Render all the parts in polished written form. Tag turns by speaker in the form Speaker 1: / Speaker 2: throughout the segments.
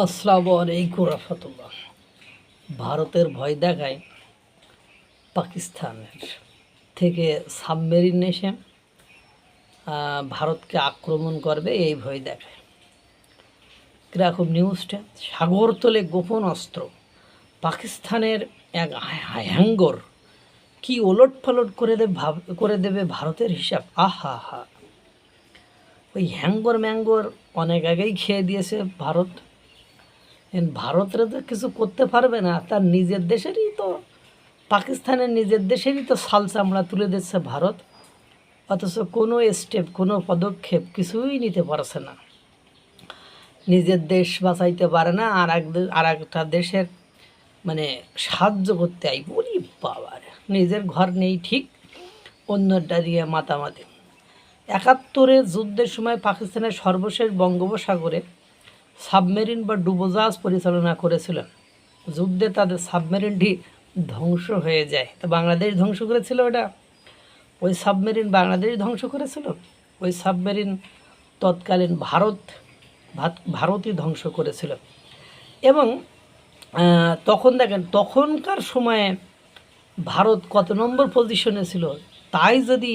Speaker 1: আসসালামু আলাইকুম রহমতুল্লাহ। ভারতের ভয় দেখায় পাকিস্তানের থেকে সাবমেরিন এসে ভারতকে আক্রমণ করবে, এই ভয় দেখায়। কীরকম নিউজটা? সাগরতলে গোপন অস্ত্র, পাকিস্তানের এক হ্যাঙ্গর কি ওলট পালট করে দেবে ভারতের হিসাব। আহা হা, ওই হ্যাঙ্গর ম্যাঙ্গর অনেক আগেই খেয়ে দিয়েছে ভারত। ভারতরা তো কিছু করতে পারবে না, তার নিজের দেশেরই তো, পাকিস্তানের নিজের দেশেরই তো ছাল চামড়া তুলে দিচ্ছে ভারত, অথচ কোনো স্টেপ, কোনো পদক্ষেপ কিছুই নিতে পারছে না। নিজের দেশ বাঁচাইতে পারে না, আর একটা দেশের মানে সাহায্য করতে আই, বলি বাবার, নিজের ঘর নেই ঠিক, অন্যটা দিয়ে মাতামাতি। ৭১ যুদ্ধের সময় পাকিস্তানের সর্বশেষ বঙ্গোপসাগরে সাবমেরিন বা ডুবোজাহাজ পরিচালনা করেছিলেন। যুদ্ধে তাদের সাবমেরিনটি ধ্বংস হয়ে যায়। তো বাংলাদেশ ধ্বংস করেছিল ওটা, ওই সাবমেরিন বাংলাদেশ ধ্বংস করেছিল, ওই সাবমেরিন তৎকালীন ভারতই ধ্বংস করেছিল। এবং তখন দেখেন, তখনকার সময়ে ভারত কত নম্বর পজিশনে ছিল, তাই যদি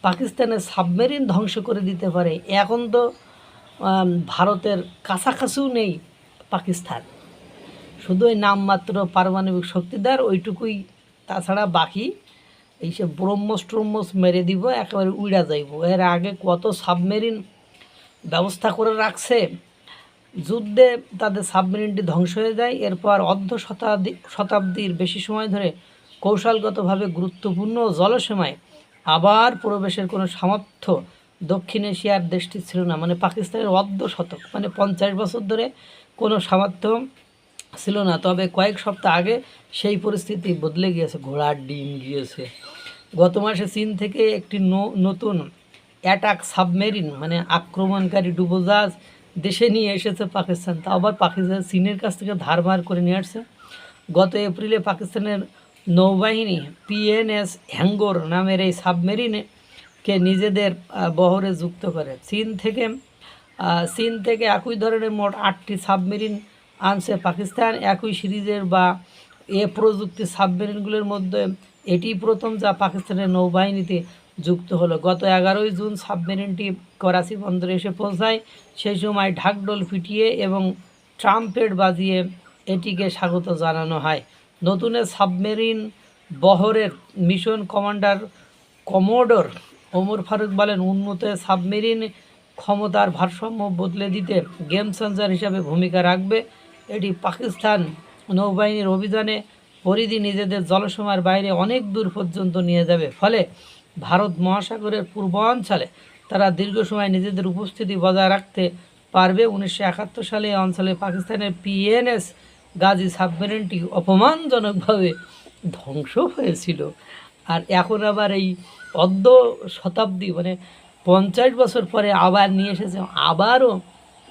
Speaker 1: পাকিস্তানের সাবমেরিন ধ্বংস করে দিতে পারে, এখন তো ভারতের কাছাকাছিও নেই পাকিস্তান, শুধু ওই নামমাত্র পারমাণবিক শক্তিদার ওইটুকুই, তাছাড়া বাকি এইসব ব্রহ্মস মেরে দিব, একেবারে উড়া যাইব। এর আগে কত সাবমেরিন ব্যবস্থা করে রাখছে, যুদ্ধে তাদের সাবমেরিনটি ধ্বংস হয়ে যায়। এরপর শতাব্দীর বেশি সময় ধরে কৌশলগতভাবে গুরুত্বপূর্ণ জলসীমায় আবার প্রবেশের কোনো সামর্থ্য দক্ষিণ এশিয়ার দেশটি ছিল না। মানে পাকিস্তানের শতক, মানে 50 বছর ধরে কোনো সামর্থ্য ছিল না। তবে কয়েক সপ্তাহ আগে সেই পরিস্থিতি বদলে গিয়েছে, ঘোড়ার ডিম গিয়েছে। গত মাসে চীন থেকে একটি নতুন অ্যাটাক সাবমেরিন, মানে আক্রমণকারী ডুবোজাহাজ দেশে নিয়ে এসেছে পাকিস্তান। তা আবার পাকিস্তান চীনের কাছ থেকে ধারবার করে নিয়ে আসছে। গত এপ্রিলে পাকিস্তানের নৌবাহিনী পিএনএস হ্যাঙ্গর নামের এই সাবমেরিনকে নিজেদের বহরে যুক্ত করে। চীন থেকে একই ধরনের মোট 8টি সাবমেরিন আনছে পাকিস্তান। একই সিরিজের বা এ প্রযুক্তির সাবমেরিনগুলোর মধ্যে এটি প্রথম যা পাকিস্তানের নৌবাহিনীতে যুক্ত হলো। গত 11 জুন সাবমেরিনটি করাচি বন্দরে এসে পৌঁছায়। সেই সময় ঢাকঢোল পিটিয়ে এবং ট্রাম্পেট বাজিয়ে এটিকে স্বাগত জানানো হয়। নতুন সাবমেরিন বহরের mission commander commodore Omar Faruk বলেন, উন্নত সাবমেরিন ক্ষমতার ভারসাম্য বদলে দিতে গেম চেঞ্জার হিসাবে ভূমিকা রাখবে। এটি পাকিস্তান নৌবাহিনীর অভিযানে পরিধি নিজেদের জলসীমার বাইরে অনেক দূর পর্যন্ত নিয়ে যাবে। ফলে ভারত মহাসাগরের পূর্বাঞ্চলে তারা দীর্ঘ সময় নিজেদের উপস্থিতি বজায় রাখতে পারবে। 1971 সালে এই অঞ্চলে পাকিস্তানের পিএনএস গাজী সাবমেরিনটি অপমানজনকভাবে ধ্বংস হয়েছিল। আর এখন আবার এই শতাব্দী, মানে 50 বছর পরে আবার নিয়ে এসেছে, আবারও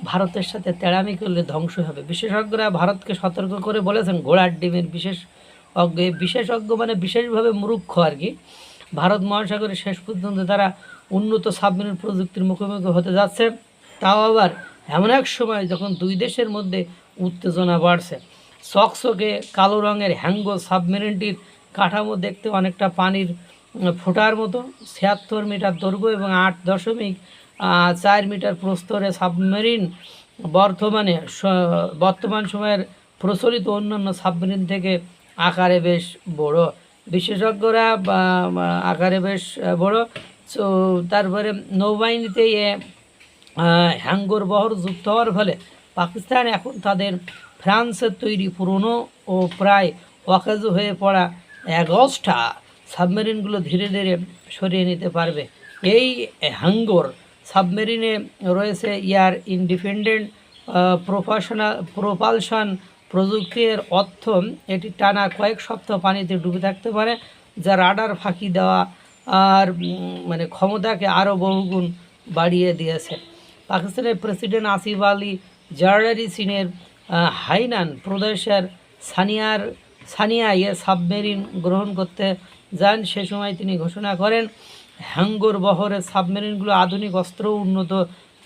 Speaker 1: ভারতের সাথে তেড়ামি করলে ধ্বংস হবে। বিশেষজ্ঞরা ভারতকে সতর্ক করে বলেছেন, ঘোড়ার ডিমের বিশেষজ্ঞ মানে বিশেষভাবে মূর্খ আর কি। ভারত মহাসাগরে শেষ পর্যন্ত তারা উন্নত সাবমেরিন প্রযুক্তির মুখোমুখি হতে যাচ্ছে, তাও আবার এমন এক সময় যখন দুই দেশের মধ্যে উত্তেজনা বাড়ছে। চকচকে কালো রঙের হ্যাঙ্গো সাবমেরিনটির কাঠামো দেখতে অনেকটা পানির ফোঁটার মতো। 76 মিটার দৈর্ঘ্য এবং 8.4 মিটার প্রস্তরে সাবমেরিন বর্তমান সময়ের প্রচলিত অন্যান্য সাবমেরিন থেকে আকারে বেশ বড়। বিশেষজ্ঞরা আকারে বেশ বড়। তারপরে নৌবাহিনীতে হ্যাঙ্গর বহর যুক্ত হওয়ার ফলে পাকিস্তান এখন তাদের ফ্রান্সের তৈরি পুরনো ও প্রায় অকেজ হয়ে পড়া অ্যাগস্টা সাবমেরিনগুলো ধীরে ধীরে সরিয়ে নিতে পারবে। এই হ্যাঙ্গর সাবমেরিনে রয়েছে এয়ার ইন্ডিপেন্ডেন্ট প্রোপালশন প্রযুক্তির অর্থ এটি টানা কয়েক সপ্তাহ পানিতে ডুবে থাকতে পারে, যা রাডার ফাঁকি দেওয়া আর মানে ক্ষমতাকে আরও বহুগুণ বাড়িয়ে দিয়েছে। পাকিস্তানের প্রেসিডেন্ট আসিফ আলী জারদারি চীনের হাইনান প্রদেশের সানিয়ায় সাবমেরিন গ্রহণ করতে যান। সে সময় তিনি ঘোষণা করেন, হ্যাঙ্গর বহরের সাবমেরিনগুলো আধুনিক অস্ত্র, উন্নত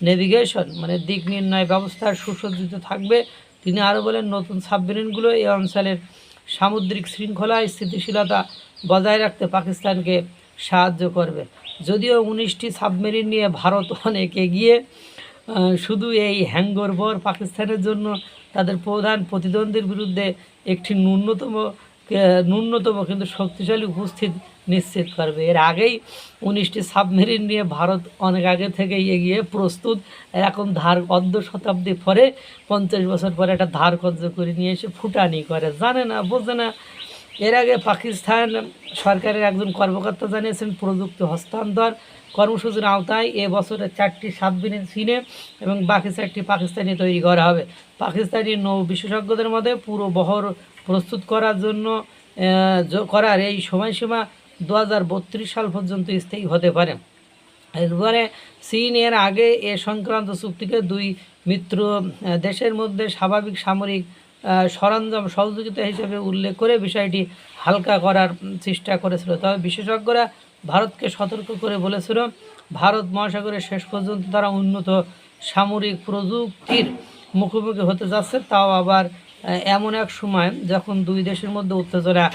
Speaker 1: নেভিগেশন মানে দিক নির্ণয় ব্যবস্থার সুসজ্জিত থাকবে। তিনি আরও বলেন, নতুন সাবমেরিনগুলো এই অঞ্চলের সামুদ্রিক শৃঙ্খলা স্থিতিশীলতা বজায় রাখতে পাকিস্তানকে সাহায্য করবে। যদিও 19টি সাবমেরিন নিয়ে ভারত অনেক এগিয়ে, শুধু এই হ্যাঙ্গরবর পাকিস্তানের জন্য তাদের প্রধান প্রতিদ্বন্দ্বীর বিরুদ্ধে একটি ন্যূনতম কিন্তু শক্তিশালী উপস্থিত নিশ্চিত করবে। এর আগেই 19টি সাবমেরিন নিয়ে ভারত অনেক আগে থেকেই এগিয়ে প্রস্তুত। এখন অর্ধ শতাব্দী পরে 50 বছর পরে একটা ধার কর্য করে নিয়ে এসে ফুটানি করে, জানে না, বোঝে না। এর আগে পাকিস্তান সরকারের একজন কর্মকর্তা জানিয়েছেন, প্রযুক্তি হস্তান্তর কর্মসূচির আওতায় এবছরে 4টি সাবমেরিন চীনে এবং বাকি 4টি পাকিস্তানি তৈরি করা হবে। পাকিস্তানি নৌ বিশেষজ্ঞদের মধ্যে পুরো বহর প্রস্তুত করার জন্য করার এই সময়সীমা 2032 সাল পর্যন্ত স্থায়ী হতে পারে। এরপরে চীন এর আগে এ সংক্রান্ত চুক্তিকে দুই মিত্র দেশের মধ্যে স্বাভাবিক সামরিক সরঞ্জাম সহযোগিতা হিসেবে উল্লেখ করে বিষয়টি হালকা করার চেষ্টা করেছিল। তবে বিশেষজ্ঞরা ভারতকে সতর্ক করে বলেছিল, ভারত মহাসাগরের শেষ পর্যন্ত তারা উন্নত সামরিক প্রযুক্তির মুখোমুখি হতে যাচ্ছে, তাও আবার এমন এক সময় যখন দুই দেশের মধ্যে উত্তেজনা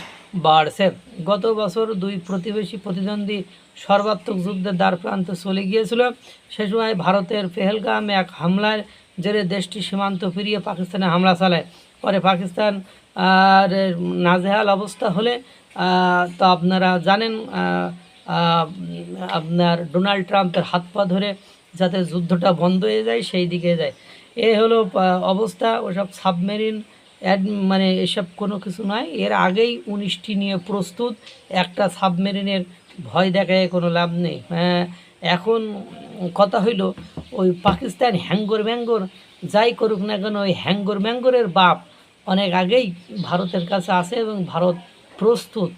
Speaker 1: বাড়ছে। গত বছর দুই প্রতিদ্বন্দ্বী সর্বাত্মক যুদ্ধের দ্বার প্রান্তে চলে গিয়েছিল। সে সময় ভারতের পেহেলগামে এক হামলার জেরে দেশটি সীমান্ত পেরিয়ে পাকিস্তানে হামলা চালায়। পরে পাকিস্তান আর নাজেহাল অবস্থা হলে তো আপনারা জানেন, আপনার ডোনাল্ড ট্রাম্পের হাত পা ধরে যাতে যুদ্ধটা বন্ধ হয়ে যায় সেই দিকে যায়। এ হলো অবস্থা। ওসব সাবমেরিন মানে এসব কোনো কিছু নয়। এর আগেই 19টি নিয়ে প্রস্তুত, একটা সাবমেরিনের ভয় দেখায় কোনো লাভ নেই। এখন কথা হইল, ওই পাকিস্তান হ্যাঙ্গর ম্যাঙ্গর যাই করুক না কেন, ওই হ্যাঙ্গর ম্যাঙ্গরের বাপ অনেক আগেই ভারতের কাছে আছে এবং ভারত প্রস্তুত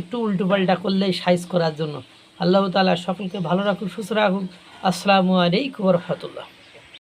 Speaker 1: একটু উল্টোপাল্টা করলেই সাইজ করার জন্য। আল্লাহ তাআলা সকলকে ভালো রাখুক, সুস্থ রাখুক। আসসালামু আলাইকুম ওয়া রাহমাতুল্লাহ।